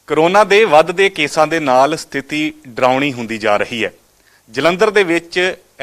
Corona ਦੇ ਵੱਧਦੇ ਕੇਸਾਂ ਦੇ ਨਾਲ ਸਥਿਤੀ ਡਰਾਉਣੀ ਹੁੰਦੀ ਜਾ ਰਹੀ ਹੈ। ਜਲੰਧਰ ਦੇ ਵਿੱਚ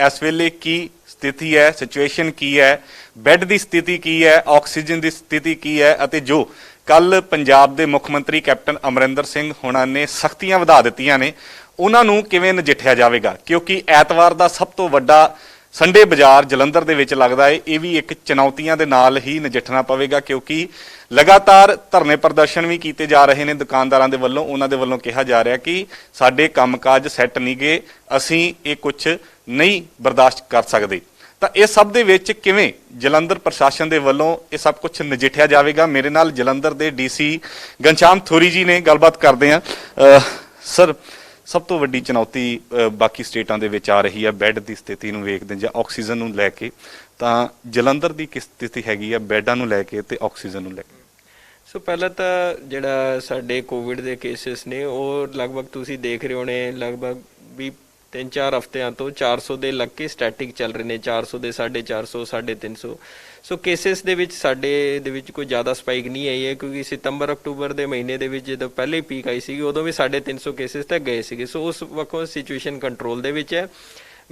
ਇਸ ਵੇਲੇ ਕੀ ਸਥਿਤੀ ਹੈ, ਸਿਚੁਏਸ਼ਨ ਕੀ ਹੈ, ਬੈੱਡ ਦੀ ਸਥਿਤੀ ਕੀ ਹੈ, ਆਕਸੀਜਨ ਦੀ ਸਥਿਤੀ ਕੀ ਹੈ ਅਤੇ ਜੋ ਕੱਲ ਪੰਜਾਬ ਦੇ ਮੁੱਖ ਮੰਤਰੀ ਕੈਪਟਨ ਅਮਰਿੰਦਰ ਸਿੰਘ ਹੋਣਾ ਨੇ ਸਖਤੀਆਂ ਵਧਾ ਦਿੱਤੀਆਂ ਨੇ, ਉਹਨਾਂ ਨੂੰ ਕਿਵੇਂ ਨਜਿੱਠਿਆ ਜਾਵੇਗਾ? ਕਿਉਂਕਿ ਐਤਵਾਰ ਦਾ ਸਭ ਤੋਂ ਵੱਡਾ ਸੰਡੇ ਬਾਜ਼ਾਰ ਜਲੰਧਰ ਦੇ ਵਿੱਚ ਲੱਗਦਾ ਹੈ। ਇਹ ਵੀ ਇੱਕ ਚੁਣੌਤੀਆਂ ਦੇ ਨਾਲ ਹੀ ਨਜਿੱਠਣਾ ਪਵੇਗਾ, ਕਿਉਂਕਿ ਲਗਾਤਾਰ ਧਰਨੇ ਪ੍ਰਦਰਸ਼ਨ ਵੀ ਕੀਤੇ ਜਾ ਰਹੇ ਨੇ ਦੁਕਾਨਦਾਰਾਂ ਦੇ ਵੱਲੋਂ। ਉਹਨਾਂ ਦੇ ਵੱਲੋਂ ਕਿਹਾ ਜਾ ਰਿਹਾ ਕਿ ਸਾਡੇ ਕੰਮਕਾਜ ਸੈੱਟ ਨਹੀਂ ਗਏ, ਅਸੀਂ ਇਹ ਕੁਝ ਨਹੀਂ ਬਰਦਾਸ਼ਤ ਕਰ ਸਕਦੇ। ਤਾਂ ਇਹ ਸਭ ਦੇ ਵਿੱਚ ਕਿਵੇਂ ਜਲੰਧਰ ਪ੍ਰਸ਼ਾਸਨ ਦੇ ਵੱਲੋਂ ਇਹ ਸਭ ਕੁਝ ਨਜਿੱਠਿਆ ਜਾਵੇਗਾ? ਮੇਰੇ ਨਾਲ ਜਲੰਧਰ ਦੇ ਡੀਸੀ ਘਨਸ਼ਾਮ ਥੋਰੀ ਜੀ ਨੇ, ਗੱਲਬਾਤ ਕਰਦੇ ਆ। ਸਰ, ਸਭ ਤੋਂ ਵੱਡੀ ਚੁਣੌਤੀ ਬਾਕੀ ਸਟੇਟਾਂ ਦੇ ਵਿੱਚ ਆ ਰਹੀ ਹੈ ਬੈੱਡ ਦੀ ਸਥਿਤੀ ਨੂੰ ਵੇਖਦੇ ਜਾਂ ਆਕਸੀਜਨ ਨੂੰ ਲੈ ਕੇ, ਤਾਂ ਜਲੰਧਰ ਦੀ ਕਿਸ ਸਥਿਤੀ ਹੈਗੀ ਹੈ ਬੈੱਡਾਂ ਨੂੰ ਲੈ ਕੇ ਤੇ ਆਕਸੀਜਨ ਨੂੰ ਲੈ ਕੇ? ਸੋ ਪਹਿਲਾਂ ਤਾਂ ਜਿਹੜਾ ਸਾਡੇ ਕੋਵਿਡ ਦੇ ਕੇਸਿਸ ਨੇ ਉਹ ਲਗਭਗ ਤੁਸੀਂ ਦੇਖ ਰਹੇ ਹੋਣੇ, ਲਗਭਗ ਵੀ 3-4 ਹਫ਼ਤਿਆਂ ਤੋਂ 400 ਦੇ ਲੱਗ ਕੇ ਸਟੈਟਿਕ ਚੱਲ ਰਹੇ ਨੇ, 400 ਦੇ 450, 350। ਸੋ ਕੇਸਿਸ ਦੇ ਵਿੱਚ ਸਾਡੇ ਦੇ ਵਿੱਚ ਕੋਈ ਜ਼ਿਆਦਾ ਸਪਾਈਕ ਨਹੀਂ ਆਈ ਹੈ, ਕਿਉਂਕਿ ਸਤੰਬਰ ਅਕਤੂਬਰ ਦੇ ਮਹੀਨੇ ਦੇ ਵਿੱਚ ਜਦੋਂ ਪਹਿਲੇ ਪੀਕ ਆਈ ਸੀਗੀ ਉਦੋਂ ਵੀ 350 ਕੇਸਿਸ ਤੱਕ ਗਏ ਸੀਗੇ। ਸੋ ਉਸ ਵਕਤ ਸਿਚੁਏਸ਼ਨ ਕੰਟਰੋਲ ਦੇ ਵਿੱਚ ਹੈ।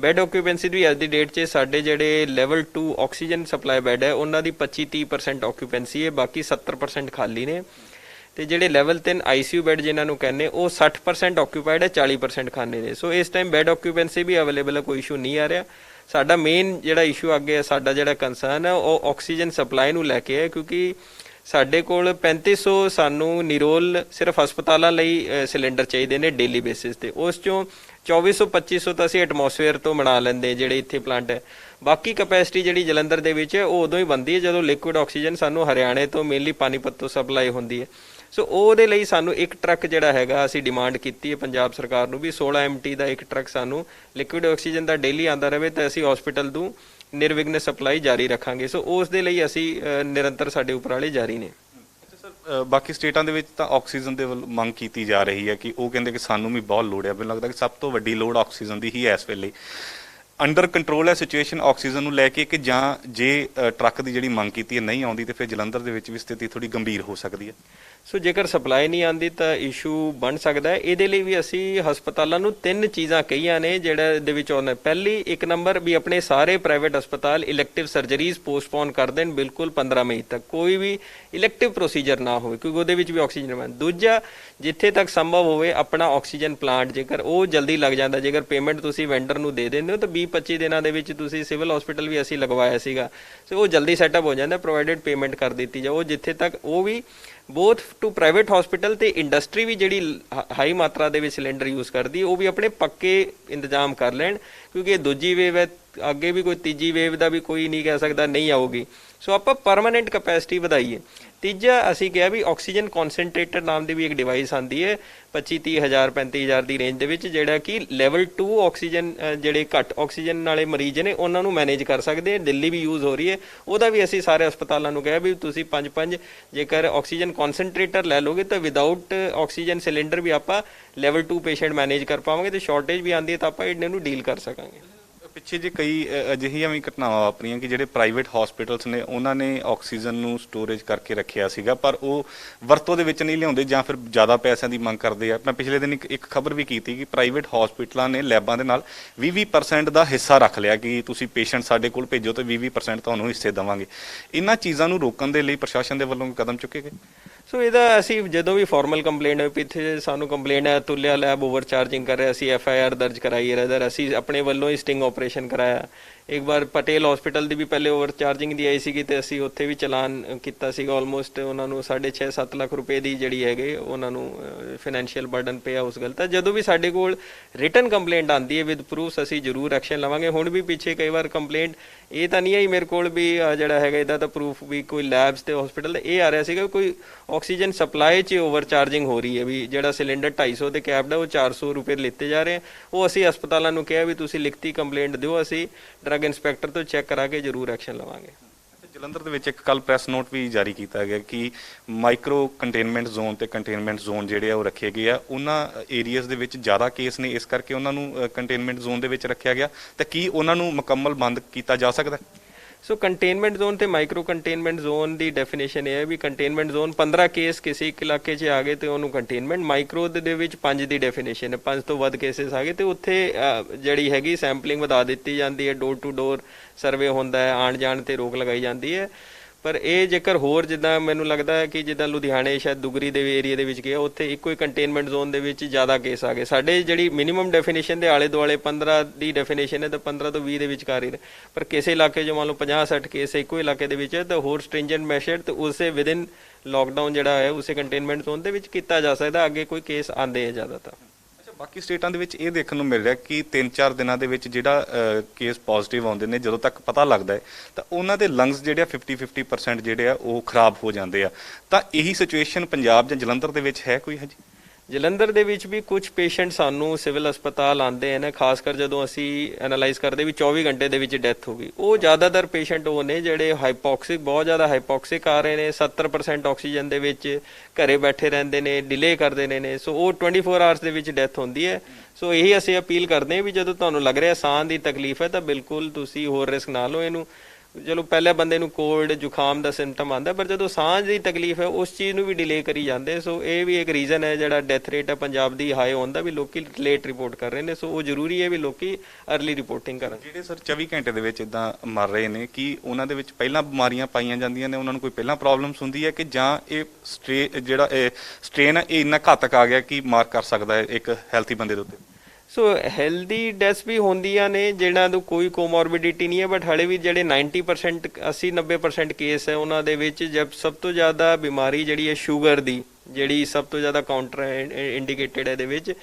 ਬੈੱਡ ਆਕੂਪੈਂਸੀ ਵੀ ਅੱਜ ਦੀ ਡੇਟ 'ਚ ਸਾਡੇ ਜਿਹੜੇ ਲੈਵਲ 2 ਆਕਸੀਜਨ ਸਪਲਾਈ ਬੈੱਡ ਹੈ ਉਹਨਾਂ ਦੀ 25-30% ਆਕੂਪੈਂਸੀ ਹੈ, ਬਾਕੀ 70% ਖਾਲੀ ਨੇ। ਤੇ ਜਿਹੜੇ ਲੈਵਲ 3 ਆਈਸੀਯੂ ਬੈੱਡ ਜਿਨ੍ਹਾਂ ਨੂੰ ਕਹਿੰਦੇ ਉਹ 60% ਆਕੂਪਾਈਡ ਹੈ, 40% ਖਾਨੇ ਨੇ। ਸੋ ਇਸ ਟਾਈਮ ਬੈੱਡ ਆਕੂਪੈਂਸੀ ਵੀ ਅਵੇਲੇਬਲ ਹੈ, ਕੋਈ ਇਸ਼ੂ ਨਹੀਂ ਆ ਰਿਹਾ। ਸਾਡਾ ਮੇਨ ਜਿਹੜਾ ਇਸ਼ੂ ਅੱਗੇ ਹੈ, ਸਾਡਾ ਜਿਹੜਾ ਕੰਸਰਨ ਹੈ ਉਹ ਆਕਸੀਜਨ ਸਪਲਾਈ ਨੂੰ ਲੈ ਕੇ ਹੈ, ਕਿਉਂਕਿ ਸਾਡੇ ਕੋਲ 3500 ਸਾਨੂੰ ਨਿਰੋਲ ਸਿਰਫ ਹਸਪਤਾਲਾਂ ਲਈ ਸਿਲੰਡਰ ਚਾਹੀਦੇ ਨੇ ਡੇਲੀ ਬੇਸਿਸ ਤੇ। ਉਸ ਚੋਂ 2400-2500 ਤਾਂ ਅਸੀਂ ਐਟਮੋਸਫੇਅਰ ਤੋਂ ਬਣਾ ਲੈਂਦੇ ਜਿਹੜੇ ਇੱਥੇ ਪਲਾਂਟ ਹੈ। ਬਾਕੀ ਕਪੈਸਿਟੀ ਜਿਹੜੀ ਜਲੰਧਰ ਦੇ ਵਿੱਚ ਹੈ ਉਹ ਉਦੋਂ ਹੀ ਬਣਦੀ ਹੈ ਜਦੋਂ ਲਿਕੁਇਡ ਆਕਸੀਜਨ ਸਾਨੂੰ ਹਰਿਆਣੇ ਤੋਂ ਮੇਨਲੀ ਪਾਣੀਪਤ ਤੋਂ ਸਪਲਾਈ ਹੁੰਦੀ ਹੈ। ਸੋ ਉਹਦੇ ਲਈ ਸਾਨੂੰ ਇੱਕ ਟਰੱਕ ਜਿਹੜਾ ਹੈਗਾ ਅਸੀਂ ਡਿਮਾਂਡ ਕੀਤੀ ਹੈ ਪੰਜਾਬ ਸਰਕਾਰ ਨੂੰ ਵੀ 16 MT ਦਾ ਇੱਕ ਟਰੱਕ ਸਾਨੂੰ ਲਿਕੁਇਡ ਆਕਸੀਜਨ ਦਾ ਡੇਲੀ ਆਉਂਦਾ ਰਹੇ ਤਾਂ ਅਸੀਂ ਹਸਪੀਟਲ ਨੂੰ ਨਿਰਵਿਘਨ ਸਪਲਾਈ ਜਾਰੀ ਰੱਖਾਂਗੇ। ਸੋ ਉਸ ਦੇ ਲਈ ਅਸੀਂ ਨਿਰੰਤਰ ਸਾਡੇ ਉਪਰਾਲੇ ਜਾਰੀ ਨੇ। ਬਾਕੀ ਸਟੇਟਾਂ ਦੇ ਵਿੱਚ ਤਾਂ ਆਕਸੀਜਨ ਦੇ ਵੱਲ ਮੰਗ ਕੀਤੀ ਜਾ ਰਹੀ ਹੈ ਕਿ ਉਹ ਕਹਿੰਦੇ ਕਿ ਸਾਨੂੰ ਵੀ ਬਹੁਤ ਲੋੜ ਹੈ। ਮੈਨੂੰ ਲੱਗਦਾ ਕਿ ਸਭ ਤੋਂ ਵੱਡੀ ਲੋੜ ਆਕਸੀਜਨ ਦੀ ਹੀ ਹੈ ਇਸ ਵੇਲੇ। ਅੰਡਰ ਕੰਟਰੋਲ ਹੈ ਸਿਚੁਏਸ਼ਨ ਆਕਸੀਜਨ ਨੂੰ ਲੈ ਕੇ, ਕਿ ਜਾਂ ਜੇ ਟਰੱਕ ਦੀ ਜਿਹੜੀ ਮੰਗ ਕੀਤੀ ਹੈ ਨਹੀਂ ਆਉਂਦੀ ਤੇ ਫਿਰ ਜਲੰਧਰ ਦੇ ਵਿੱਚ ਵੀ ਸਥਿਤੀ ਥੋੜੀ ਗੰਭੀਰ ਹੋ ਸਕਦੀ ਹੈ? ਸੋ ਜੇਕਰ ਸਪਲਾਈ ਨਹੀਂ ਆਉਂਦੀ ਤਾਂ ਇਸ਼ੂ ਬਣ ਸਕਦਾ ਹੈ। ਇਹਦੇ ਲਈ ਵੀ ਅਸੀਂ ਹਸਪਤਾਲਾਂ ਨੂੰ 3 ਚੀਜ਼ਾਂ ਕਹੀਆਂ ਨੇ ਜਿਹੜਾ ਦੇ ਵਿੱਚ ਆਉਂਦਾ। ਪਹਿਲੀ, 1 ਨੰਬਰ ਵੀ ਆਪਣੇ ਸਾਰੇ ਪ੍ਰਾਈਵੇਟ ਹਸਪਤਾਲ ਇਲੈਕਟਿਵ ਸਰਜਰੀਜ਼ ਪੋਸਟਪੋਨ ਕਰ ਦੇਣ ਬਿਲਕੁਲ 15 ਮਈ ਤੱਕ, ਕੋਈ ਵੀ ਇਲੈਕਟਿਵ ਪ੍ਰੋਸੀਜਰ ਨਾ ਹੋਵੇ, ਕਿਉਂਕਿ ਉਹਦੇ ਵਿੱਚ ਵੀ ਆਕਸੀਜਨ ਬਣ। ਦੂਜਾ, ਜਿੱਥੇ ਤੱਕ ਸੰਭਵ ਹੋਵੇ ਆਪਣਾ ਆਕਸੀਜਨ ਪਲਾਂਟ ਜੇਕਰ ਉਹ ਜਲਦੀ ਲੱਗ ਜਾਂਦਾ, ਜੇਕਰ ਪੇਮੈਂਟ ਤੁਸੀਂ ਵੈਂਡਰ ਨੂੰ ਦੇ ਦਿੰਦੇ ਹੋ ਤਾਂ 20-25 ਦਿਨਾਂ ਦੇ ਵਿੱਚ ਤੁਸੀਂ ਸਿਵਲ ਹਸਪੀਟਲ ਵੀ ਅਸੀਂ ਲਗਵਾਇਆ ਸੀਗਾ, ਸੋ ਉਹ ਜਲਦੀ ਸੈਟਅਪ ਹੋ ਜਾਂਦਾ, ਪ੍ਰੋਵਾਈਡਡ ਪੇਮੈਂਟ ਕਰ ਦਿੱਤੀ ਜਾਓ। ਜਿੱਥੇ ਤੱਕ ਉਹ ਵੀ ਬੋਥ ਟੂ ਪ੍ਰਾਈਵੇਟ ਹਸਪੀਟਲ ਤੇ ਇੰਡਸਟਰੀ ਵੀ ਜਿਹੜੀ ਹਾਈ ਮਾਤਰਾ ਦੇ ਵਿੱਚ ਸਿਲੰਡਰ ਯੂਜ਼ ਕਰਦੀ ਉਹ ਵੀ ਆਪਣੇ ਪੱਕੇ ਇੰਤਜ਼ਾਮ ਕਰ ਲੈਣ, ਕਿਉਂਕਿ ਇਹ ਦੂਜੀ ਵੇਵ ਹੈ, ਅੱਗੇ ਵੀ ਕੋਈ ਤੀਜੀ ਵੇਵ ਦਾ ਵੀ ਕੋਈ ਨਹੀਂ ਕਹਿ ਸਕਦਾ ਨਹੀਂ ਆਊਗੀ। ਸੋ ਆਪਾਂ ਪਰਮਾਨੈਂਟ ਕਪੈਸਿਟੀ ਵਧਾਈਏ। ਤੀਜਾ, ਅਸੀਂ ਕਿਹਾ ਵੀ ਆਕਸੀਜਨ ਕਨਸੈਂਟਰੇਟਰ ਨਾਮ ਦੀ ਵੀ ਇੱਕ ਡਿਵਾਈਸ ਆਉਂਦੀ ਹੈ 25-30 ਹਜ਼ਾਰ 35 ਹਜ਼ਾਰ ਦੀ ਰੇਂਜ ਦੇ ਵਿੱਚ, ਜਿਹੜਾ ਕਿ ਲੈਵਲ 2 ਆਕਸੀਜਨ ਜਿਹੜੇ ਘੱਟ ਆਕਸੀਜਨ ਵਾਲੇ ਮਰੀਜ਼ ਨੇ ਉਹਨਾਂ ਨੂੰ ਮੈਨੇਜ ਕਰ ਸਕਦੇ। ਦਿੱਲੀ ਵੀ ਯੂਜ਼ ਹੋ ਰਹੀ ਹੈ, ਉਹਦਾ ਵੀ ਅਸੀਂ ਸਾਰੇ ਹਸਪਤਾਲਾਂ ਨੂੰ ਕਿਹਾ ਵੀ ਤੁਸੀਂ 5-5 ਜੇਕਰ ਆਕਸੀਜਨ ਕਨਸੈਂਟਰੇਟਰ ਲੈ ਲੋਗੇ ਤਾਂ ਵਿਦਆਊਟ ਆਕਸੀਜਨ ਸਿਲੰਡਰ ਵੀ ਆਪਾਂ ਲੈਵਲ 2 ਪੇਸ਼ੈਂਟ ਮੈਨੇਜ ਕਰ ਪਾਵਾਂਗੇ, ਤੇ ਸ਼ਾਰਟੇਜ ਵੀ ਆਉਂਦੀ ਹੈ ਤਾਂ ਆਪਾਂ ਇਹਨਾਂ ਨੂੰ ਡੀਲ ਕਰ ਸਕਾਂਗੇ। ਪਿੱਛੇ ਜੇ ਕਈ ਅਜਿਹੀਆਂ ਵੀ ਘਟਨਾਵਾਂ ਵਾਪਰੀਆਂ ਕਿ ਜਿਹੜੇ ਪ੍ਰਾਈਵੇਟ ਹਸਪੀਟਲਸ ਨੇ ਉਹਨਾਂ ਨੇ ਆਕਸੀਜਨ ਨੂੰ ਸਟੋਰੇਜ ਕਰਕੇ ਰੱਖਿਆ ਸੀਗਾ, ਪਰ ਉਹ ਵਰਤੋਂ ਦੇ ਵਿੱਚ ਨਹੀਂ ਲਿਆਉਂਦੇ ਜਾਂ ਫਿਰ ਜ਼ਿਆਦਾ ਪੈਸਿਆਂ ਦੀ ਮੰਗ ਕਰਦੇ ਆ। ਮੈਂ ਪਿਛਲੇ ਦਿਨ ਇੱਕ ਖਬਰ ਵੀ ਕੀਤੀ ਕਿ ਪ੍ਰਾਈਵੇਟ ਹਸਪੀਟਲਾਂ ਨੇ ਲੈਬਾਂ ਦੇ ਨਾਲ 20% ਦਾ ਹਿੱਸਾ ਰੱਖ ਲਿਆ ਕਿ ਤੁਸੀਂ ਪੇਸ਼ੈਂਟ ਸਾਡੇ ਕੋਲ ਭੇਜੋ ਤੇ 20% ਤੁਹਾਨੂੰ ਹਿੱਸੇ ਦੇਵਾਂਗੇ। ਇਹਨਾਂ ਚੀਜ਼ਾਂ ਨੂੰ ਰੋਕਣ ਦੇ ਲਈ ਪ੍ਰਸ਼ਾਸਨ ਦੇ ਵੱਲੋਂ ਕਦਮ ਚੁੱਕੇ ਗਏ? ਸੋ ਇਹਦਾ ਅਸੀਂ ਜਦੋਂ ਵੀ ਫਾਰਮਲ ਕੰਪਲੇਂਟ ਹੋਈ ਪਿੱਛੇ ਸਾਨੂੰ ਕੰਪਲੇਂਟ ਹੈ ਤੁਲਿਆ ਲੈਬ ਓਵਰ ਚਾਰਜਿੰਗ ਕਰ ਰਿਹਾ, ਅਸੀਂ FIR ਦਰਜ ਕਰਾਈ ਹੈ। ਇਧਰ ਅਸੀਂ ਆਪਣੇ ਵੱਲੋਂ ਹੀ ਸਟਿੰਗ ਆਪਰੇਸ਼ਨ ਕਰਾਇਆ। ਇੱਕ ਵਾਰ ਪਟੇਲ ਹਸਪੀਟਲ ਦੀ ਵੀ ਪਹਿਲੇ ਓਵਰ ਚਾਰਜਿੰਗ ਦੀ ਆਈ ਸੀਗੀ ਤੇ ਅਸੀਂ ਉੱਥੇ ਵੀ ਚਲਾਨ ਕੀਤਾ ਸੀਗਾ। ਆਲਮੋਸਟ ਉਹਨਾਂ ਨੂੰ 6.5-7 ਲੱਖ ਰੁਪਏ ਦੀ ਜਿਹੜੀ ਹੈਗੇ ਉਹਨਾਂ ਨੂੰ ਫਾਈਨੈਂਸ਼ੀਅਲ ਬਰਡਨ ਪਿਆ ਉਸ ਗੱਲ ਦਾ। ਜਦੋਂ ਵੀ ਸਾਡੇ ਕੋਲ ਰਿਟਨ ਕੰਪਲੇਂਟ ਆਉਂਦੀ ਹੈ ਵਿਦ ਪ੍ਰੂਫਸ ਅਸੀਂ ਜ਼ਰੂਰ ਐਕਸ਼ਨ ਲਵਾਂਗੇ। ਹੁਣ ਵੀ ਪਿੱਛੇ ਕਈ ਵਾਰ ਕੰਪਲੇਂਟ ਇਹ ਤਾਂ ਨਹੀਂ ਆਈ ਮੇਰੇ ਕੋਲ ਵੀ ਜਿਹੜਾ ਹੈਗਾ ਇਹਦਾ ਤਾਂ ਪ੍ਰੂਫ ਵੀ ਕੋਈ ਲੈਬਸ ਤੇ ਹਸਪੀਟਲ ਇਹ ਆ ਰਿਹਾ ਸੀਗਾ ਕੋਈ ਆਕਸੀਜਨ ਸਪਲਾਈ 'ਚ ਓਵਰ ਚਾਰਜਿੰਗ ਹੋ ਰਹੀ ਹੈ, ਵੀ ਜਿਹੜਾ ਸਿਲੰਡਰ 250 ਤੇ ਕੈਪਡ ਹੈ ਉਹ 400 ਰੁਪਏ ਲਿੱਤੇ ਜਾ ਰਹੇ। ਉਹ ਅਸੀਂ ਹਸਪਤਾਲਾਂ ਨੂੰ ਕਿਹਾ ਵੀ ਤੁਸੀਂ ਲਿਖਤੀ ਕੰਪਲੇਂਟ ਦਿਓ, ਅਸੀਂ ਡਰੱਗ ਇੰਸਪੈਕਟਰ ਤੋਂ ਚੈੱਕ ਕਰਾ ਕੇ ਜ਼ਰੂਰ ਐਕਸ਼ਨ ਲਵਾਂਗੇ। ਜਲੰਧਰ ਦੇ ਵਿੱਚ ਇੱਕ ਕੱਲ ਪ੍ਰੈਸ ਨੋਟ ਵੀ ਜਾਰੀ ਕੀਤਾ ਗਿਆ ਕਿ ਮਾਈਕਰੋ ਕੰਟੇਨਮੈਂਟ ਜ਼ੋਨ ਤੇ ਕੰਟੇਨਮੈਂਟ ਜ਼ੋਨ ਜਿਹੜੇ ਆ ਉਹ ਰੱਖੇ ਗਏ ਆ। ਉਹਨਾਂ ਏਰੀਆਜ਼ ਦੇ ਵਿੱਚ ਜ਼ਿਆਦਾ ਕੇਸ ਨੇ, ਇਸ ਕਰਕੇ ਉਹਨਾਂ ਨੂੰ ਕੰਟੇਨਮੈਂਟ ਜ਼ੋਨ ਦੇ ਵਿੱਚ ਰੱਖਿਆ ਗਿਆ। ਤੇ ਕੀ ਉਹਨਾਂ ਨੂੰ ਮੁਕੰਮਲ ਬੰਦ ਕੀਤਾ ਜਾ ਸਕਦਾ? ਸੋ ਕੰਟੇਨਮੈਂਟ ਜ਼ੋਨ ਤੇ ਮਾਈਕਰੋ ਕੰਟੇਨਮੈਂਟ ਜ਼ੋਨ ਦੀ ਡੈਫੀਨੇਸ਼ਨ ਇਹ ਹੈ ਵੀ ਕੰਟੇਨਮੈਂਟ ਜ਼ੋਨ 15 ਕੇਸ ਕਿਸੇ ਇੱਕ ਇਲਾਕੇ 'ਚ ਆ ਗਏ ਤੇ ਉਹਨੂੰ ਕੰਟੇਨਮੈਂਟ, ਮਾਈਕਰੋ ਦੇ ਵਿੱਚ 5 ਦੀ ਡੈਫੀਨੇਸ਼ਨ ਹੈ, 5 ਤੋਂ ਵੱਧ ਕੇਸਿਸ ਆ ਗਏ ਤੇ ਉੱਥੇ ਜਿਹੜੀ ਹੈਗੀ ਸੈਂਪਲਿੰਗ ਵਧਾ ਦਿੱਤੀ ਜਾਂਦੀ ਹੈ, ਡੋਰ ਟੂ ਡੋਰ ਸਰਵੇ ਹੁੰਦਾ ਹੈ, ਆਉਣ ਜਾਣ ਤੇ ਰੋਕ ਲਗਾਈ ਜਾਂਦੀ ਹੈ। ਪਰ ਇਹ ਜੇਕਰ ਹੋਰ ਜਿੱਦਾਂ ਮੈਨੂੰ ਲੱਗਦਾ ਹੈ ਕਿ ਜਿੱਦਾਂ ਲੁਧਿਆਣੇ ਸ਼ਾਇਦ ਦੁਗਰੀ ਦੇ ਏਰੀਆ ਦੇ ਵਿੱਚ ਗਿਆ, ਉੱਥੇ ਇੱਕੋ ਹੀ ਕੰਟੇਨਮੈਂਟ ਜ਼ੋਨ ਦੇ ਵਿੱਚ ਜ਼ਿਆਦਾ ਕੇਸ ਆ ਗਏ। ਸਾਡੇ ਜਿਹੜੀ ਮਿਨੀਮਮ ਡੈਫੀਨੇਸ਼ਨ ਦੇ ਆਲੇ ਦੁਆਲੇ 15 ਦੀ ਡੈਫੀਨੇਸ਼ਨ ਹੈ ਤਾਂ 15 ਤੋਂ 20 ਦੇ ਵਿਚਕਾਰ ਹੀ ਨੇ, ਪਰ ਕਿਸੇ ਇਲਾਕੇ 'ਚ ਮੰਨ ਲਓ 50-60 ਕੇਸ ਇੱਕੋ ਇਲਾਕੇ ਦੇ ਵਿੱਚ ਹੈ ਤਾਂ ਹੋਰ ਸਟ੍ਰਿੰਜੈਂਟ ਮੈਸ਼ਰ ਤੇ ਉਸੇ ਵਿਦਿਨ ਲੋਕਡਾਊਨ ਜਿਹੜਾ ਹੈ ਉਸੇ ਕੰਟੇਨਮੈਂਟ ਜ਼ੋਨ ਦੇ ਵਿੱਚ ਕੀਤਾ ਜਾ ਸਕਦਾ, ਅੱਗੇ ਕੋਈ ਕੇਸ ਆਉਂਦੇ ਹੈ ਜ਼ਿਆਦਾਤਰ। ਬਾਕੀ ਸਟੇਟਾਂ ਦੇ ਵਿੱਚ ਇਹ ਦੇਖਣ ਨੂੰ ਮਿਲ ਰਿਹਾ ਕਿ 3-4 ਦਿਨਾਂ ਦੇ ਵਿੱਚ ਜਿਹੜਾ ਕੇਸ ਪੋਜ਼ਿਟਿਵ ਆਉਂਦੇ ਨੇ, ਜਦੋਂ ਤੱਕ ਪਤਾ ਲੱਗਦਾ ਹੈ ਤਾਂ ਉਹਨਾਂ ਦੇ ਲੰਗਸ ਜਿਹੜੇ ਆ 50% ਜਿਹੜੇ ਆ ਉਹ ਖਰਾਬ ਹੋ ਜਾਂਦੇ ਆ। ਤਾਂ ਇਹੀ ਸਿਚੁਏਸ਼ਨ ਪੰਜਾਬ ਜਾਂ ਜਲੰਧਰ ਦੇ ਵਿੱਚ ਹੈ ਕੋਈ ਹਜੇ? ਜਲੰਧਰ ਦੇ ਵਿੱਚ ਵੀ ਕੁਝ ਪੇਸ਼ੈਂਟ ਸਾਨੂੰ ਸਿਵਲ ਹਸਪਤਾਲ ਆਉਂਦੇ ਹਨ, ਖਾਸ ਕਰ ਜਦੋਂ ਅਸੀਂ ਐਨਾਲਾਈਜ਼ ਕਰਦੇ ਵੀ 24 ਘੰਟੇ ਦੇ ਵਿੱਚ ਡੈਥ ਹੋ ਗਈ। ਉਹ ਜ਼ਿਆਦਾਤਰ ਪੇਸ਼ੈਂਟ ਉਹ ਨੇ ਜਿਹੜੇ ਹਾਈਪੋਕਸਿਕ, ਬਹੁਤ ਜ਼ਿਆਦਾ ਹਾਈਪੋਕਸਿਕ ਆ ਰਹੇ ਨੇ, 70% ਆਕਸੀਜਨ ਦੇ ਵਿੱਚ ਘਰੇ ਬੈਠੇ ਰਹਿੰਦੇ ਨੇ, ਡਿਲੇ ਕਰਦੇ ਨੇ, ਸੋ ਉਹ 24 ਆਵਰਸ ਦੇ ਵਿੱਚ ਡੈਥ ਹੁੰਦੀ ਹੈ। ਸੋ ਇਹੀ ਅਸੀਂ ਅਪੀਲ ਕਰਦੇ ਹਾਂ ਵੀ ਜਦੋਂ ਤੁਹਾਨੂੰ ਲੱਗ ਰਿਹਾ ਸਾਹ ਦੀ ਤਕਲੀਫ ਹੈ ਤਾਂ ਬਿਲਕੁਲ ਤੁਸੀਂ ਹੋਰ ਰਿਸਕ ਨਾ ਲਓ। ਇਹਨੂੰ ਚਲੋ ਪਹਿਲੇ ਬੰਦੇ ਨੂੰ ਕੋਲਡ ਜ਼ੁਕਾਮ ਦਾ ਸਿੰਪਟਮ ਆਉਂਦਾ, ਪਰ ਜਦੋਂ ਸਾਹ ਦੀ ਤਕਲੀਫ ਹੈ ਉਸ ਚੀਜ਼ ਨੂੰ ਵੀ ਡਿਲੇ ਕਰੀ ਜਾਂਦੇ। ਸੋ ਇਹ ਵੀ ਇੱਕ ਰੀਜ਼ਨ ਹੈ ਜਿਹੜਾ ਡੈਥ ਰੇਟ ਹੈ ਪੰਜਾਬ ਦੀ ਹਾਈ ਹੋਣ ਦਾ, ਵੀ ਲੋਕੀ ਲੇਟ ਰਿਪੋਰਟ ਕਰ ਰਹੇ ਨੇ। ਸੋ ਉਹ ਜ਼ਰੂਰੀ ਹੈ ਵੀ ਲੋਕੀ ਅਰਲੀ ਰਿਪੋਰਟਿੰਗ ਕਰਨ। ਜਿਹੜੇ ਸਰ 24 ਘੰਟੇ ਦੇ ਵਿੱਚ ਇਦਾਂ ਮਰ ਰਹੇ ਨੇ, ਕਿ ਉਹਨਾਂ ਦੇ ਵਿੱਚ ਪਹਿਲਾਂ ਬਿਮਾਰੀਆਂ ਪਾਈਆਂ ਜਾਂਦੀਆਂ ਨੇ, ਉਹਨਾਂ ਨੂੰ ਕੋਈ ਪਹਿਲਾਂ ਪ੍ਰੋਬਲਮਸ ਹੁੰਦੀ ਹੈ ਕਿ ਜਾਂ ਇਹ ਜਿਹੜਾ ਸਟ੍ਰੇਨ ਹੈ ਇਹ ਇੰਨਾ ਘਾਤਕ ਆ ਗਿਆ ਕਿ ਮਾਰ ਕਰ ਸਕਦਾ ਹੈ ਇੱਕ ਹੈਲਥੀ ਬੰਦੇ ਦੇ ਉੱਤੇ? ਸੋ ਹੈਲਦੀ ਡੈਥਸ ਵੀ ਹੁੰਦੀਆਂ ਨੇ ਜਿਹਨਾਂ ਨੂੰ ਕੋਈ ਕੋਮੋਰਬਿਡਿਟੀ ਨਹੀਂ ਹੈ, ਬਟ ਹਾਲੇ ਵੀ ਜਿਹੜੇ 90% 80-90% ਕੇਸ ਹੈ ਉਹਨਾਂ ਦੇ ਵਿੱਚ ਜਦ ਸਭ ਤੋਂ ਜ਼ਿਆਦਾ ਬਿਮਾਰੀ ਜਿਹੜੀ ਹੈ ਸ਼ੂਗਰ ਦੀ, ਜਿਹੜੀ ਸਭ ਤੋਂ ਜ਼ਿਆਦਾ ਕਾਊਂਟਰ ਇੰਡੀਕੇਟਡ ਹੈ ਇਹਦੇ ਵਿੱਚ,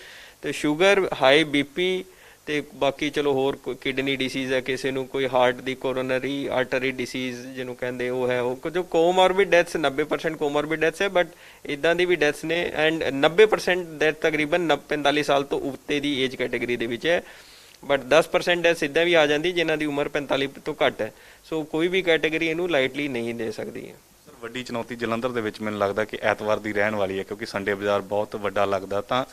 ਤੇ ਸ਼ੂਗਰ, ਹਾਈ ਬੀਪੀ ਤੇ ਬਾਕੀ ਚਲੋ ਹੋਰ ਕੋਈ ਕਿਡਨੀ ਡਿਸੀਜ਼ ਹੈ, ਕਿਸੇ ਨੂੰ ਕੋਈ ਹਾਰਟ ਦੀ ਕੋਰੋਨਰੀ ਆਰਟਰੀ ਡਿਸੀਜ਼ ਜਿਹਨੂੰ ਕਹਿੰਦੇ ਉਹ ਹੈ। ਉਹ ਜੋ ਕੋਮੋਰਬਿਡ ਡੈਥਸ 90% ਕੋਮੋਰਬਿਡ ਡੈਥਸ ਹੈ, ਬਟ ਇਦਾਂ ਦੀ ਵੀ ਡੈਥਸ ਨੇ ਐਂਡ 90% ਡੈਥ ਤਕਰੀਬਨ 45 ਸਾਲ ਤੋਂ ਉੱਤੇ ਦੀ ਏਜ ਕੈਟਾਗਰੀ ਦੇ ਵਿੱਚ ਹੈ, ਬਟ 10% ਡੈਥ ਇੱਦਾਂ ਵੀ ਆ ਜਾਂਦੀ ਜਿਨ੍ਹਾਂ ਦੀ ਉਮਰ 45 ਤੋਂ ਘੱਟ ਹੈ। ਸੋ ਕੋਈ ਵੀ ਕੈਟਾਗਰੀ ਇਹਨੂੰ ਲਾਈਟਲੀ ਨਹੀਂ ਦੇ ਸਕਦੀ ਹੈ। ਵੱਡੀ ਚੁਣੌਤੀ ਜਲੰਧਰ ਦੇ ਵਿੱਚ ਮੈਨੂੰ ਲੱਗਦਾ ਕਿ ਐਤਵਾਰ ਦੀ ਰਹਿਣ ਵਾਲੀ ਹੈ, ਕਿਉਂਕਿ ਸੰਡੇ ਬਾਜ਼ਾਰ ਬਹੁਤ ਵੱਡਾ ਲੱਗਦਾ, ਤਾਂ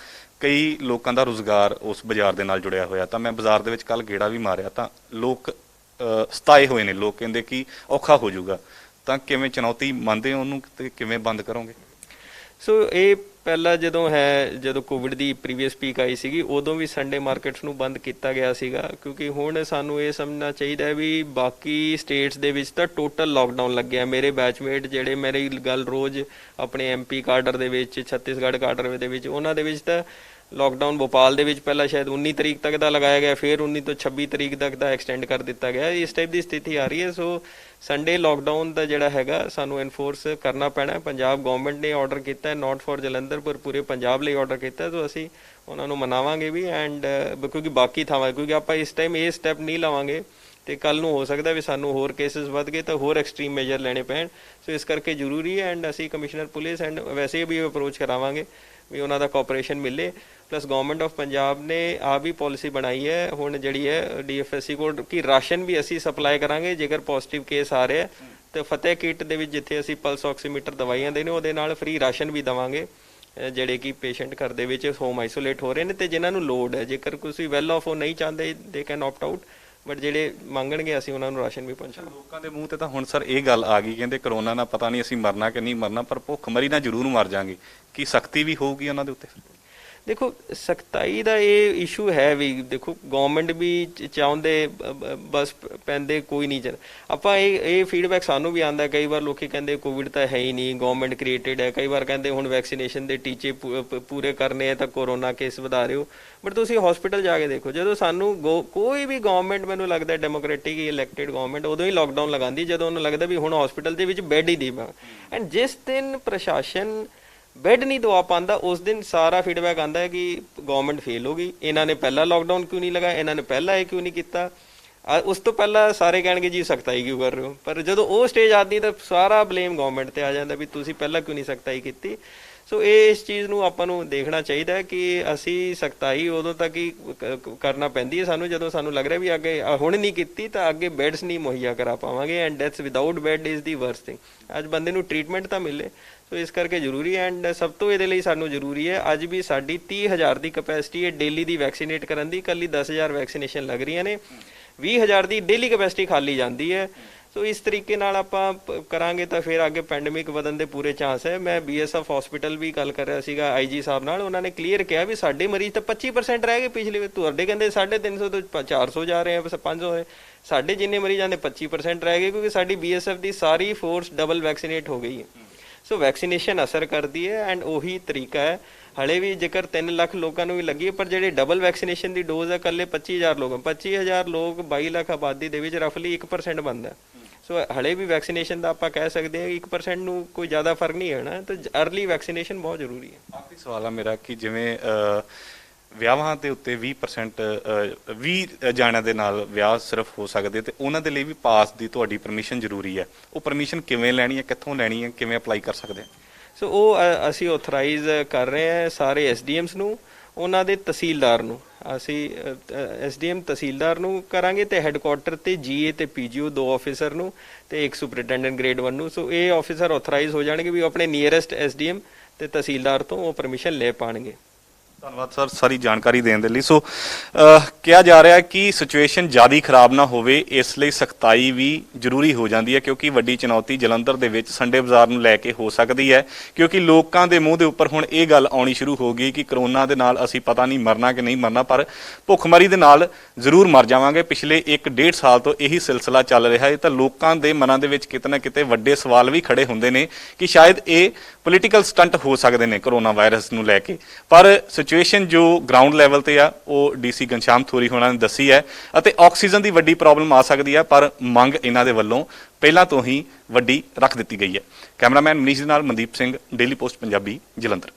ਕਈ ਲੋਕਾਂ ਦਾ ਰੁਜ਼ਗਾਰ ਉਸ ਬਾਜ਼ਾਰ ਦੇ ਨਾਲ ਜੁੜਿਆ ਹੋਇਆ। ਤਾਂ ਮੈਂ ਬਾਜ਼ਾਰ ਦੇ ਵਿੱਚ ਕੱਲ ਗੇੜਾ ਵੀ ਮਾਰਿਆ ਤਾਂ ਲੋਕ ਸਤਾਏ ਹੋਏ ਨੇ, ਲੋਕ ਕਹਿੰਦੇ ਕਿ ਔਖਾ ਹੋ ਜਾਊਗਾ। ਤਾਂ ਕਿਵੇਂ ਚੁਣੌਤੀ ਮੰਨਦੇ ਹੋ ਉਹਨੂੰ ਤੇ ਕਿਵੇਂ ਬੰਦ ਕਰੋਗੇ? ਸੋ ਇਹ ਪਹਿਲਾਂ ਜਦੋਂ ਕੋਵਿਡ ਦੀ ਪ੍ਰੀਵੀਅਸ ਪੀਕ ਆਈ ਸੀਗੀ ਉਦੋਂ ਵੀ ਸੰਡੇ ਮਾਰਕੀਟਸ ਨੂੰ ਬੰਦ ਕੀਤਾ ਗਿਆ ਸੀਗਾ, ਕਿਉਂਕਿ ਹੁਣ ਸਾਨੂੰ ਇਹ ਸਮਝਣਾ ਚਾਹੀਦਾ ਹੈ ਵੀ ਬਾਕੀ ਸਟੇਟਸ ਦੇ ਵਿੱਚ ਤਾਂ ਟੋਟਲ ਲਾਕਡਾਊਨ ਲੱਗਿਆ। ਮੇਰੇ ਬੈਚਮੇਟ ਜਿਹੜੇ ਮੇਰੀ ਗੱਲ ਰੋਜ਼ ਆਪਣੇ MP ਕਾਡਰ ਦੇ ਵਿੱਚ, ਛੱਤੀਸਗੜ੍ਹ ਕਾਡਰ ਦੇ ਵਿੱਚ, ਉਹਨਾਂ ਦੇ ਵਿੱਚ ਤਾਂ ਲਾਕਡਾਊਨ ਭੋਪਾਲ ਦੇ ਵਿੱਚ ਪਹਿਲਾਂ ਸ਼ਾਇਦ 19 ਤਰੀਕ ਤੱਕ ਦਾ ਲਗਾਇਆ ਗਿਆ, ਫਿਰ 19 ਤੋਂ 26 ਤਰੀਕ ਤੱਕ ਦਾ ਐਕਸਟੈਂਡ ਕਰ ਦਿੱਤਾ ਗਿਆ। ਇਸ ਟਾਈਪ ਦੀ ਸਥਿਤੀ ਆ ਰਹੀ ਹੈ। ਸੋ ਸੰਡੇ ਲਾਕਡਾਊਨ ਦਾ ਜਿਹੜਾ ਹੈਗਾ ਸਾਨੂੰ ਐਨਫੋਰਸ ਕਰਨਾ ਪੈਣਾ। ਪੰਜਾਬ ਗਵਰਨਮੈਂਟ ਨੇ ਆਰਡਰ ਕੀਤਾ ਹੈ, ਨਾਟ ਫॉर ਜਲੰਧਰ ਪਰ ਪੂਰੇ ਪੰਜਾਬ ਲਈ ਆਰਡਰ ਕੀਤਾ, ਸੋ ਅਸੀਂ ਉਹਨਾਂ ਨੂੰ ਮਨਾਵਾਂਗੇ ਵੀ। ਐਂਡ ਕਿਉਂਕਿ ਬਾਕੀ ਥਾਵਾਂ, ਕਿਉਂਕਿ ਆਪਾਂ ਇਸ ਟਾਈਮ ਇਹ ਸਟੈਪ ਨਹੀਂ ਲਵਾਂਗੇ ਤੇ ਕੱਲ ਨੂੰ ਹੋ ਸਕਦਾ ਵੀ ਸਾਨੂੰ ਹੋਰ ਕੇਸਿਸ ਵੱਧ ਗਏ ਤਾਂ ਹੋਰ ਐਕਸਟ੍ਰੀਮ ਮੇਜਰ ਲੈਣੇ ਪੈਣ। ਸੋ ਇਸ ਕਰਕੇ ਜ਼ਰੂਰੀ ਹੈ ਐਂਡ ਅਸੀਂ ਕਮਿਸ਼ਨਰ ਪੁਲਿਸ ਐਂਡ ਵੈਸੇ ਵੀ ਅਪਰੋਚ ਕਰਾਵਾਂਗੇ ਵੀ ਉਹਨਾਂ ਦਾ ਕੋਆਪਰੇਸ਼ਨ ਮਿਲੇ। ਪਲੱਸ ਗਵਰਨਮੈਂਟ ਆਫ ਪੰਜਾਬ ਨੇ ਆ ਵੀ ਪਾਲਿਸੀ ਬਣਾਈ ਹੈ ਹੁਣ ਜਿਹੜੀ ਹੈ DFSC ਕੋਲ ਕਿ ਰਾਸ਼ਨ ਵੀ ਅਸੀਂ ਸਪਲਾਈ ਕਰਾਂਗੇ ਜੇਕਰ ਪੋਜ਼ਿਟਿਵ ਕੇਸ ਆ ਰਿਹਾ ਤੇ ਫਤਿਹ ਕਿੱਟ ਦੇ ਵਿੱਚ ਜਿੱਥੇ ਅਸੀਂ ਪਲਸ ਆਕਸੀਮੀਟਰ ਦਵਾਈਆਂ ਦੇ ਨੇ ਉਹਦੇ ਨਾਲ ਫ੍ਰੀ ਰਾਸ਼ਨ ਵੀ ਦੇਵਾਂਗੇ ਜਿਹੜੇ ਕਿ ਪੇਸ਼ੈਂਟ ਘਰ ਦੇ ਵਿੱਚ ਹੋਮ ਆਈਸੋਲੇਟ ਹੋ ਰਹੇ ਨੇ ਤੇ ਜਿਨ੍ਹਾਂ ਨੂੰ ਲੋੜ ਹੈ। ਜੇਕਰ ਤੁਸੀਂ ਵੈਲ ਆਫ ਉਹ ਨਹੀਂ ਚਾਹੁੰਦੇ they can opt out, but ਜਿਹੜੇ ਮੰਗਣਗੇ ਅਸੀਂ ਉਹਨਾਂ ਨੂੰ ਰਾਸ਼ਨ ਵੀ ਪਹੁੰਚਾਵਾਂਗੇ। ਲੋਕਾਂ ਦੇ ਮੂੰਹ ਤੇ ਤਾਂ ਹੁਣ ਸਰ ਇਹ ਗੱਲ ਆ ਗਈ, ਕਹਿੰਦੇ ਕਰੋਨਾ ਨਾਲ ਪਤਾ ਨਹੀਂ ਅਸੀਂ ਮਰਨਾ ਕਿ ਨਹੀਂ ਮਰਨਾ, ਪਰ ਭੁੱਖਮਰੀ ਨਾਲ ਜ਼ਰੂਰ ਮਰ ਜਾਾਂਗੇ। ਕੀ ਸਖਤੀ ਵੀ ਹੋਊਗੀ ਉਹਨਾਂ ਦੇ ਉੱਤੇ? ਦੇਖੋ ਸਖਤਾਈ ਦਾ ਇਹ ਇਸ਼ੂ ਹੈ ਵੀ, ਦੇਖੋ ਗਵਰਨਮੈਂਟ ਵੀ ਚਾਹੁੰਦੇ ਬਸ ਪੈਂਦੇ ਕੋਈ ਨਹੀਂ ਚਾਹੁੰਦਾ। ਆਪਾਂ ਇਹ ਫੀਡਬੈਕ ਸਾਨੂੰ ਵੀ ਆਉਂਦਾ, ਕਈ ਵਾਰ ਲੋਕੀ ਕਹਿੰਦੇ ਕੋਵਿਡ ਤਾਂ ਹੈ ਹੀ ਨਹੀਂ, ਗਵਰਨਮੈਂਟ ਕ੍ਰੀਏਟਡ ਹੈ। ਕਈ ਵਾਰ ਕਹਿੰਦੇ ਹੁਣ ਵੈਕਸੀਨੇਸ਼ਨ ਦੇ ਟੀਚੇ ਪੂਰੇ ਕਰਨੇ ਆ ਤਾਂ ਕੋਰੋਨਾ ਕੇਸ ਵਧਾ ਰਹੇ ਹੋ। ਬਟ ਤੁਸੀਂ ਹਸਪੀਟਲ ਜਾ ਕੇ ਦੇਖੋ, ਜਦੋਂ ਸਾਨੂੰ ਕੋਈ ਵੀ ਗਵਰਨਮੈਂਟ ਮੈਨੂੰ ਲੱਗਦਾ ਡੈਮੋਕ੍ਰੈਟਿਕ ਇਲੈਕਟਿਡ ਗਵਰਨਮੈਂਟ ਉਦੋਂ ਹੀ ਲਾਕਡਾਊਨ ਲਗਾਉਂਦੀ ਜਦੋਂ ਉਹਨੂੰ ਲੱਗਦਾ ਵੀ ਹੁਣ ਹਸਪੀਟਲ ਦੇ ਵਿੱਚ ਬੈੱਡ ਹੀ ਦੇਵਾਂ। ਐਂਡ ਜਿਸ ਦਿਨ ਪ੍ਰਸ਼ਾਸਨ ਬੈੱਡ ਨਹੀਂ ਦਵਾ ਪਾਉਂਦਾ ਉਸ ਦਿਨ ਸਾਰਾ ਫੀਡਬੈਕ ਆਉਂਦਾ ਹੈ ਕਿ ਗਵਰਨਮੈਂਟ ਫੇਲ ਹੋ ਗਈ, ਇਹਨਾਂ ਨੇ ਪਹਿਲਾਂ ਲਾਕਡਾਊਨ ਕਿਉਂ ਨਹੀਂ ਲਗਾਇਆ, ਇਹਨਾਂ ਨੇ ਪਹਿਲਾਂ ਇਹ ਕਿਉਂ ਨਹੀਂ ਕੀਤਾ। ਉਸ ਤੋਂ ਪਹਿਲਾਂ ਸਾਰੇ ਕਹਿਣਗੇ ਜੀ ਸਖਤਾਈ ਕਿਉਂ ਕਰ ਰਹੇ ਹੋ, ਪਰ ਜਦੋਂ ਉਹ ਸਟੇਜ ਆਉਂਦੀ ਤਾਂ ਸਾਰਾ ਬਲੇਮ ਗਵਰਨਮੈਂਟ ਤੇ ਆ ਜਾਂਦਾ ਵੀ ਤੁਸੀਂ ਪਹਿਲਾਂ ਕਿਉਂ ਨਹੀਂ ਸਖਤਾਈ ਕੀਤੀ। ਸੋ ਇਸ ਚੀਜ਼ ਨੂੰ ਆਪਾਂ ਨੂੰ ਦੇਖਣਾ ਚਾਹੀਦਾ ਹੈ ਕਿ ਅਸੀਂ ਸਖਤਾਈ ਉਦੋਂ ਤੱਕ ਹੀ ਕਰਨਾ ਪੈਂਦੀ ਹੈ ਸਾਨੂੰ ਜਦੋਂ ਸਾਨੂੰ ਲੱਗ ਰਿਹਾ ਵੀ ਅੱਗੇ ਹੁਣ ਨਹੀਂ ਕੀਤੀ ਤਾਂ ਅੱਗੇ ਬੈੱਡਸ ਨਹੀਂ ਮੁਹੱਈਆ ਕਰਾ ਪਾਵਾਂਗੇ। And deaths without bed is the worst thing. ਅੱਜ ਬੰਦੇ ਨੂੰ ਟ੍ਰੀਟਮੈਂਟ ਤਾਂ ਮਿਲੇ, ਸੋ ਇਸ ਕਰਕੇ ਜ਼ਰੂਰੀ ਹੈ। ਐਂਡ ਸਭ ਤੋਂ ਇਹਦੇ ਲਈ ਸਾਨੂੰ ਜ਼ਰੂਰੀ ਹੈ, ਅੱਜ ਵੀ ਸਾਡੀ 30,000 ਦੀ ਕਪੈਸਿਟੀ ਹੈ ਡੇਲੀ ਦੀ ਵੈਕਸੀਨੇਟ ਕਰਨ ਦੀ, ਇਕੱਲੀ 10,000 ਵੈਕਸੀਨੇਸ਼ਨ ਲੱਗ ਰਹੀਆਂ ਨੇ, 20,000 ਦੀ ਡੇਲੀ ਕਪੈਸਿਟੀ ਖਾਲੀ ਜਾਂਦੀ ਹੈ। ਸੋ ਇਸ ਤਰੀਕੇ ਨਾਲ ਆਪਾਂ ਕਰਾਂਗੇ ਤਾਂ ਫਿਰ ਅੱਗੇ ਪੈਂਡੇਮਿਕ ਵਧਣ ਦੇ ਪੂਰੇ ਚਾਂਸ ਹੈ। ਮੈਂ BSF ਹਸਪੀਟਲ ਵੀ ਗੱਲ ਕਰ ਰਿਹਾ ਸੀਗਾ IG ਸਾਹਿਬ ਨਾਲ, ਉਹਨਾਂ ਨੇ ਕਲੀਅਰ ਕਿਹਾ ਵੀ ਸਾਡੇ ਮਰੀਜ਼ ਤਾਂ 25% ਰਹਿ ਗਏ ਪਿਛਲੇ ਵਾਰ, ਤੁਹਾਡੇ ਕਹਿੰਦੇ 350 ਤੋਂ 400 ਜਾ ਰਹੇ ਆ, 500 ਹੋਏ, ਸਾਡੇ ਜਿੰਨੇ ਮਰੀਜ਼ ਆਂਦੇ 25% ਰਹਿ ਗਏ, ਕਿਉਂਕਿ ਸਾਡੀ BSF ਦੀ ਸਾਰੀ ਫੋਰਸ ਡਬਲ ਵੈਕਸੀਨੇਟ ਹੋ ਗਈ ਹੈ। ਸੋ ਵੈਕਸੀਨੇਸ਼ਨ ਅਸਰ ਕਰਦੀ ਹੈ ਐਂਡ ਉਹੀ ਤਰੀਕਾ ਹੈ। ਹਲੇ ਵੀ ਜੇਕਰ 3 ਲੱਖ ਲੋਕਾਂ ਨੂੰ ਵੀ ਲੱਗੀ ਹੈ, ਪਰ ਜਿਹੜੇ ਡਬਲ ਵੈਕਸੀਨੇਸ਼ਨ ਦੀ ਡੋਜ਼ ਹੈ ਇਕੱਲੇ 25000 ਲੋਕ, 25000 ਲੋਕ 22 ਲੱਖ ਆਬਾਦੀ ਦੇ ਵਿੱਚ ਰਫਲੀ 1% ਬਣਦਾ। ਸੋ ਹਲੇ ਵੀ ਵੈਕਸੀਨੇਸ਼ਨ ਦਾ ਆਪਾਂ ਕਹਿ ਸਕਦੇ ਹਾਂ 1% ਨੂੰ ਕੋਈ ਜ਼ਿਆਦਾ ਫਰਕ ਨਹੀਂ ਹੋਣਾ, ਤਾਂ ਅਰਲੀ ਵੈਕਸੀਨੇਸ਼ਨ ਬਹੁਤ ਜ਼ਰੂਰੀ ਹੈ। ਆਖਰੀ ਸਵਾਲ ਆ ਮੇਰਾ ਕਿ ਜਿਵੇਂ ਵਿਆਹਾਂ ਦੇ ਉੱਤੇ 20% 20 ਜਾਣਿਆਂ ਦੇ ਨਾਲ ਵਿਆਹ ਸਿਰਫ ਹੋ ਸਕਦੇ, ਤੇ ਉਹਨਾਂ ਦੇ ਲਈ ਵੀ ਪਾਸ ਦੀ ਤੁਹਾਡੀ ਪਰਮਿਸ਼ਨ ਜ਼ਰੂਰੀ ਹੈ। ਉਹ ਪਰਮਿਸ਼ਨ ਕਿਵੇਂ ਲੈਣੀ ਹੈ, ਕਿੱਥੋਂ ਲੈਣੀ ਹੈ, ਕਿਵੇਂ ਅਪਲਾਈ ਕਰ ਸਕਦੇ ਹਾਂ? ਸੋ ਉਹ ਅਸੀਂ ਆਥੋਰਾਈਜ਼ ਕਰ ਰਹੇ ਹਾਂ ਸਾਰੇ SDMs ਨੂੰ, ਉਹਨਾਂ ਦੇ ਤਹਿਸੀਲਦਾਰ ਨੂੰ। ਅਸੀਂ SDM ਤਹਿਸੀਲਦਾਰ ਨੂੰ ਕਰਾਂਗੇ ਤੇ ਹੈੱਡਕੁਆਟਰ ਤੇ GA ਤੇ PGO 2 ਆਫਿਸਰ ਨੂੰ ਤੇ ਇੱਕ ਸੁਪਰਿੰਟੈਂਡੈਂਟ ਗ੍ਰੇਡ 1 ਨੂੰ। ਸੋ ਇਹ ਆਫਿਸਰ ਆਥੋਰਾਈਜ਼ ਹੋ ਜਾਣਗੇ ਵੀ ਉਹ ਆਪਣੇ ਨੀਅਰੈਸਟ SDM ਤੇ ਤਹਿਸੀਲਦਾਰ ਤੋਂ ਉਹ ਪਰਮਿਸ਼ਨ ਲੈ ਪਾਣਗੇ। ਧੰਨਵਾਦ ਸਰ ਸਾਰੀ ਜਾਣਕਾਰੀ ਦੇਣ ਦੇ ਲਈ। ਸੋ ਕਿਹਾ ਜਾ ਰਿਹਾ ਕਿ ਸਿਚੁਏਸ਼ਨ ਜ਼ਿਆਦਾ ਖਰਾਬ ਨਾ ਹੋਵੇ, ਇਸ ਲਈ ਸਖਤਾਈ ਵੀ ਜ਼ਰੂਰੀ ਹੋ ਜਾਂਦੀ ਹੈ, ਕਿਉਂਕਿ ਵੱਡੀ ਚੁਣੌਤੀ ਜਲੰਧਰ ਦੇ ਵਿੱਚ ਸੰਡੇ ਬਾਜ਼ਾਰ ਨੂੰ ਲੈ ਕੇ ਹੋ ਸਕਦੀ ਹੈ, ਕਿਉਂਕਿ ਲੋਕਾਂ ਦੇ ਮੂੰਹ ਦੇ ਉੱਪਰ ਹੁਣ ਇਹ ਗੱਲ ਆਉਣੀ ਸ਼ੁਰੂ ਹੋ ਗਈ ਕਿ ਕਰੋਨਾ ਦੇ ਨਾਲ ਅਸੀਂ ਪਤਾ ਨਹੀਂ ਮਰਨਾ ਕਿ ਨਹੀਂ ਮਰਨਾ, ਪਰ ਭੁੱਖਮਰੀ ਦੇ ਨਾਲ ਜ਼ਰੂਰ ਮਰ ਜਾਵਾਂਗੇ। ਪਿਛਲੇ 1-1.5 ਸਾਲ ਤੋਂ ਇਹੀ ਸਿਲਸਿਲਾ ਚੱਲ ਰਿਹਾ ਹੈ, ਤਾਂ ਲੋਕਾਂ ਦੇ ਮਨਾਂ ਦੇ ਵਿੱਚ ਕਿਤੇ ਨਾ ਕਿਤੇ ਵੱਡੇ ਸਵਾਲ ਵੀ ਖੜੇ ਹੁੰਦੇ ਨੇ ਕਿ ਸ਼ਾਇਦ ਇਹ ਪੋਲੀਟੀਕਲ ਸਟੰਟ ਹੋ ਸਕਦੇ ਨੇ ਕਰੋਨਾ ਵਾਇਰਸ ਨੂੰ ਲੈ ਕੇ। ਪਰ ਸਿਚੁਏਸ਼ਨ ਜੋ ਗਰਾਊਂਡ ਲੈਵਲ ਤੇ ਆ ਉਹ DC ਘਨਸ਼ਾਮ ਥੋਰੀ ਹੋਣਾ ਨੇ ਦੱਸੀ ਹੈ, ਅਤੇ ਆਕਸੀਜਨ ਦੀ ਵੱਡੀ ਪ੍ਰੋਬਲਮ ਆ ਸਕਦੀ ਹੈ, ਪਰ ਮੰਗ ਇਹਨਾਂ ਦੇ ਵੱਲੋਂ ਪਹਿਲਾਂ ਤੋਂ ਹੀ ਵੱਡੀ ਰੱਖ ਦਿੱਤੀ ਗਈ ਹੈ। ਕੈਮਰਾਮੈਨ ਮਨੀਸ਼ ਦੇ ਨਾਲ ਮਨਦੀਪ ਸਿੰਘ, ਡੇਲੀ ਪੋਸਟ ਪੰਜਾਬੀ, ਜਲੰਧਰ।